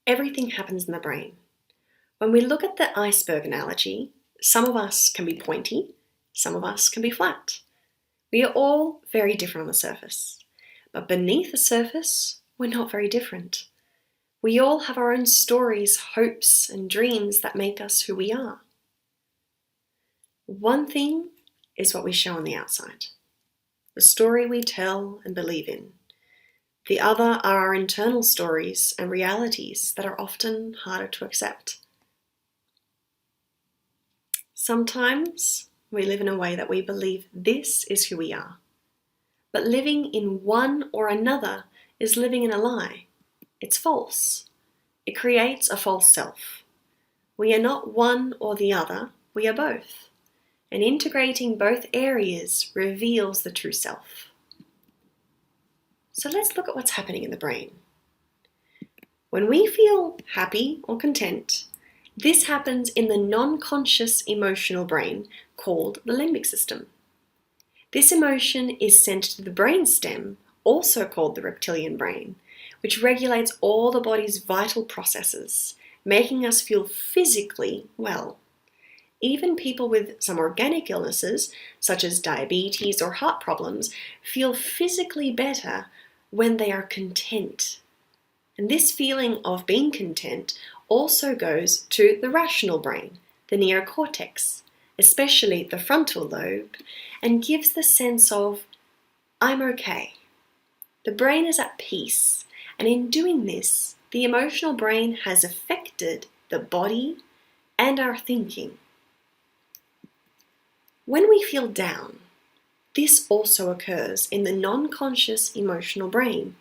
Everything happens in the brain. When we look at the iceberg analogy, some of us can be pointy, some of us can be flat. We are all very different on the surface, but beneath the surface, we're not very different. We all have our own stories, hopes, and dreams that make us who we are. One thing is what we show on the outside, the story we tell and believe in. The other are our internal stories and realities that are often harder to accept. Sometimes we live in a way that we believe this is who we are. But living in one or another is living in a lie. It's false. It creates a false self. We are not one or the other, we are both. And integrating both areas reveals the true self. So let's look at what's happening in the brain. When we feel happy or content, this happens in the non-conscious emotional brain called the limbic system. This emotion is sent to the brainstem, also called the reptilian brain, which regulates all the body's vital processes, making us feel physically well. Even people with some organic illnesses, such as diabetes or heart problems, feel physically better when they are content. And this feeling of being content also goes to the rational brain, the neocortex, especially the frontal lobe, and gives the sense of, I'm okay. The brain is at peace, and in doing this, the emotional brain has affected the body and our thinking. When we feel down, this also occurs in the non-conscious emotional brain.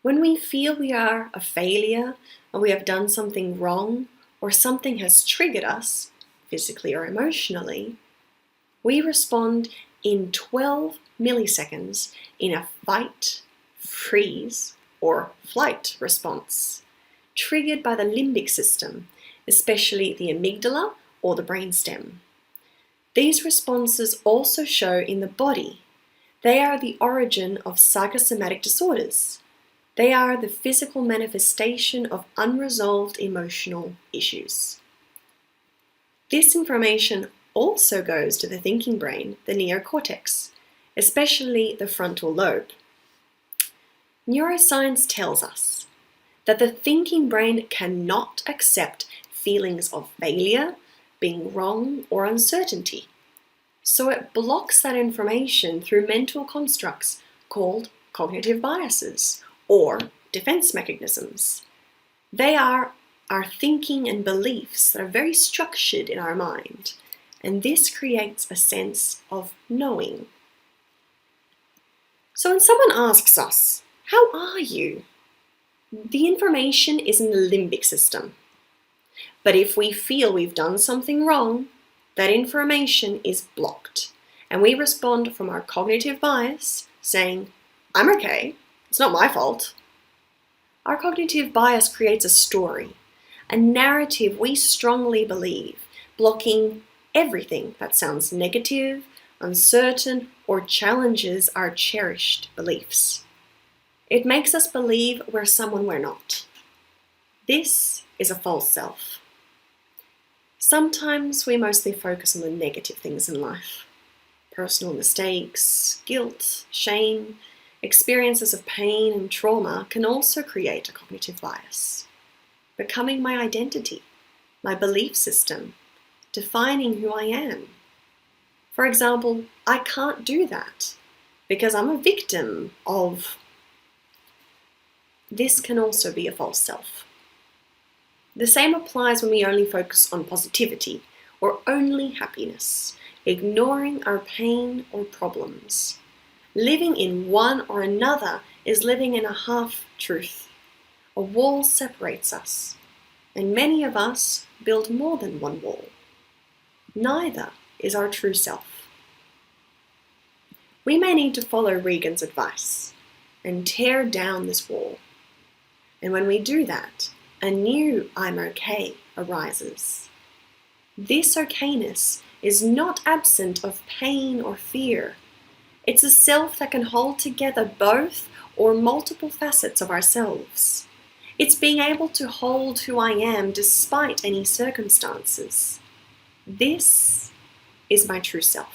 When we feel we are a failure, or we have done something wrong, or something has triggered us, physically or emotionally, we respond in 12 milliseconds in a fight, freeze, or flight response, triggered by the limbic system, especially the amygdala or the brainstem. These responses also show in the body. They are the origin of psychosomatic disorders. They are the physical manifestation of unresolved emotional issues. This information also goes to the thinking brain, the neocortex, especially the frontal lobe. Neuroscience tells us that the thinking brain cannot accept feelings of failure, being wrong, or uncertainty. So it blocks that information through mental constructs called cognitive biases, or defense mechanisms. They are our thinking and beliefs that are very structured in our mind, and this creates a sense of knowing. So when someone asks us, how are you? The information is in the limbic system. But if we feel we've done something wrong, that information is blocked, and we respond from our cognitive bias, saying, I'm okay, it's not my fault. Our cognitive bias creates a story, a narrative we strongly believe, blocking everything that sounds negative, uncertain, or challenges our cherished beliefs. It makes us believe we're someone we're not. This is a false self. Sometimes we mostly focus on the negative things in life. Personal mistakes, guilt, shame, experiences of pain and trauma can also create a cognitive bias, becoming my identity, my belief system, defining who I am. For example, I can't do that because I'm a victim of. This can also be a false self. The same applies when we only focus on positivity or only happiness, ignoring our pain or problems. Living in one or another is living in a half-truth. A wall separates us, and many of us build more than one wall. Neither is our true self. We may need to follow Regan's advice and tear down this wall. And when we do that, a new I'm okay arises. This okayness is not absent of pain or fear. It's a self that can hold together both or multiple facets of ourselves. It's being able to hold who I am despite any circumstances. This is my true self.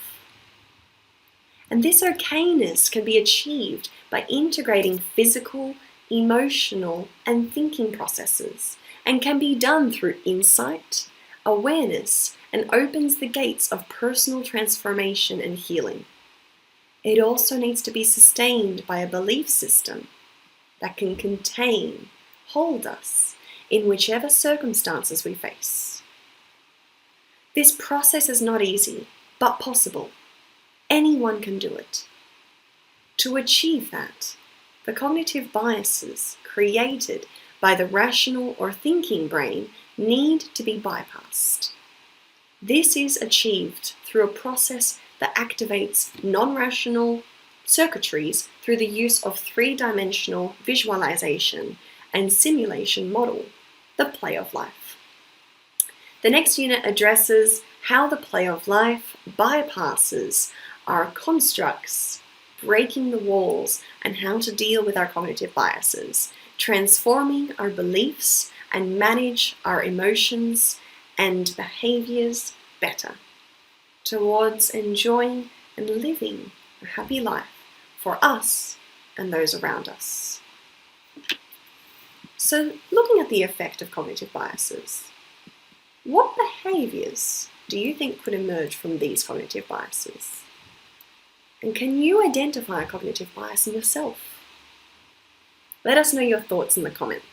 And this okayness can be achieved by integrating physical, emotional, and thinking processes, and can be done through insight, awareness, and opens the gates of personal transformation and healing. It also needs to be sustained by a belief system that can contain, hold us in whichever circumstances we face. This process is not easy, but possible. Anyone can do it. To achieve that, the cognitive biases created by the rational or thinking brain need to be bypassed. This is achieved through a process that activates non-rational circuitries through the use of three-dimensional visualization and simulation model, the play of life. The next unit addresses how the play of life bypasses our constructs, breaking the walls, and how to deal with our cognitive biases, transforming our beliefs and manage our emotions and behaviors better towards enjoying and living a happy life for us and those around us. So, looking at the effect of cognitive biases, what behaviors do you think could emerge from these cognitive biases? And can you identify a cognitive bias in yourself? Let us know your thoughts in the comments.